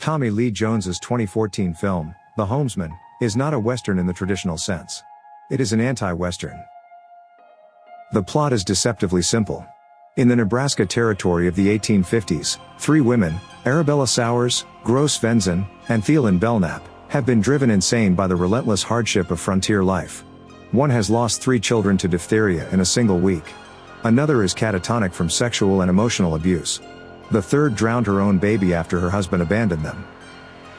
Tommy Lee Jones's 2014 film, The Homesman, is not a Western in the traditional sense. It is an anti-Western. The plot is deceptively simple. In the Nebraska Territory of the 1850s, three women, Arabella Sowers, Gross Venzen, and Thielen Belknap, have been driven insane by the relentless hardship of frontier life. One has lost 3 children to diphtheria in a single week. Another is catatonic from sexual and emotional abuse. The third drowned her own baby after her husband abandoned them.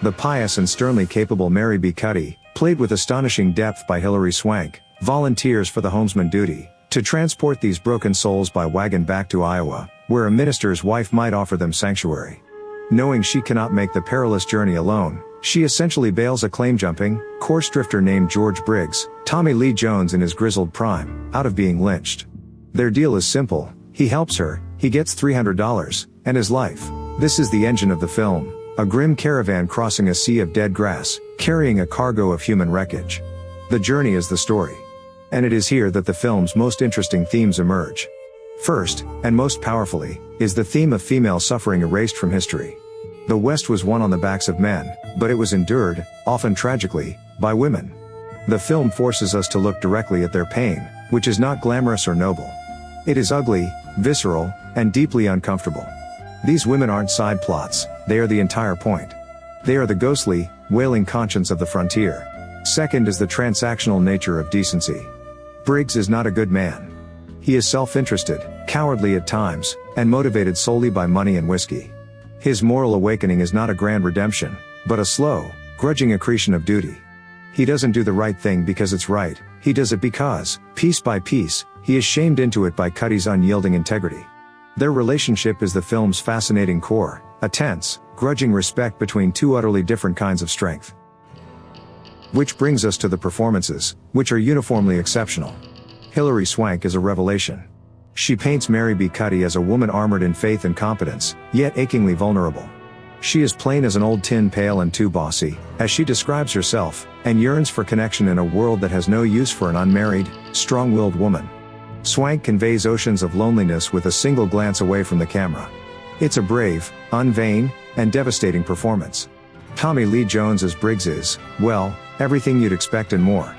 The pious and sternly capable Mary B. Cuddy, played with astonishing depth by Hilary Swank, volunteers for the homesman duty, to transport these broken souls by wagon back to Iowa, where a minister's wife might offer them sanctuary. Knowing she cannot make the perilous journey alone, she essentially bails a claim-jumping, course drifter named George Briggs, Tommy Lee Jones in his grizzled prime, out of being lynched. Their deal is simple: he helps her, he gets $300, and his life. This is the engine of the film, a grim caravan crossing a sea of dead grass, carrying a cargo of human wreckage. The journey is the story. And it is here that the film's most interesting themes emerge. First, and most powerfully, is the theme of female suffering erased from history. The West was won on the backs of men, but it was endured, often tragically, by women. The film forces us to look directly at their pain, which is not glamorous or noble. It is ugly, visceral, and deeply uncomfortable. These women aren't side plots, they are the entire point. They are the ghostly, wailing conscience of the frontier. Second is the transactional nature of decency. Briggs is not a good man. He is self-interested, cowardly at times, and motivated solely by money and whiskey. His moral awakening is not a grand redemption, but a slow, grudging accretion of duty. He doesn't do the right thing because it's right, he does it because, piece by piece, he is shamed into it by Cuddy's unyielding integrity. Their relationship is the film's fascinating core, a tense, grudging respect between two utterly different kinds of strength. Which brings us to the performances, which are uniformly exceptional. Hilary Swank is a revelation. She paints Mary B. Cuddy as a woman armored in faith and competence, yet achingly vulnerable. She is plain as an old tin pail and too bossy, as she describes herself, and yearns for connection in a world that has no use for an unmarried, strong-willed woman. Swank conveys oceans of loneliness with a single glance away from the camera. It's a brave, unvain, and devastating performance. Tommy Lee Jones as Briggs is, well, everything you'd expect and more.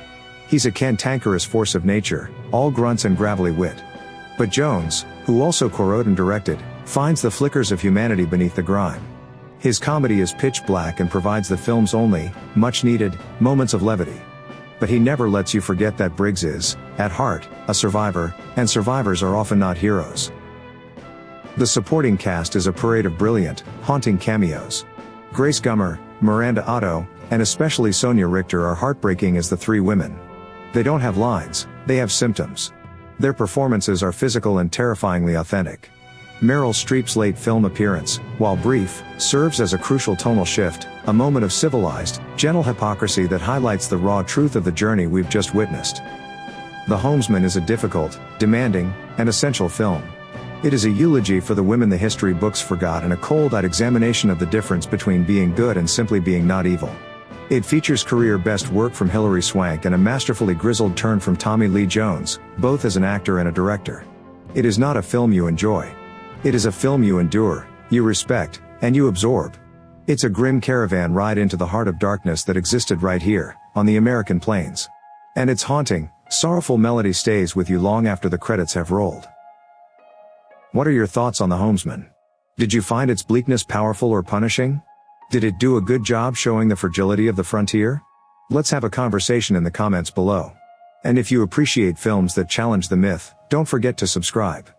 He's a cantankerous force of nature, all grunts and gravelly wit. But Jones, who also co-wrote and directed, finds the flickers of humanity beneath the grime. His comedy is pitch black and provides the film's only, much-needed, moments of levity. But he never lets you forget that Briggs is, at heart, a survivor, and survivors are often not heroes. The supporting cast is a parade of brilliant, haunting cameos. Grace Gummer, Miranda Otto, and especially Sonia Richter are heartbreaking as the three women. They don't have lines, they have symptoms. Their performances are physical and terrifyingly authentic. Meryl Streep's late film appearance, while brief, serves as a crucial tonal shift, a moment of civilized, gentle hypocrisy that highlights the raw truth of the journey we've just witnessed. The Homesman is a difficult, demanding, and essential film. It is a eulogy for the women the history books forgot and a cold-eyed examination of the difference between being good and simply being not evil. It features career-best work from Hilary Swank and a masterfully grizzled turn from Tommy Lee Jones, both as an actor and a director. It is not a film you enjoy. It is a film you endure, you respect, and you absorb. It's a grim caravan ride into the heart of darkness that existed right here, on the American plains. And its haunting, sorrowful melody stays with you long after the credits have rolled. What are your thoughts on The Homesman? Did you find its bleakness powerful or punishing? Did it do a good job showing the fragility of the frontier? Let's have a conversation in the comments below. And if you appreciate films that challenge the myth, don't forget to subscribe.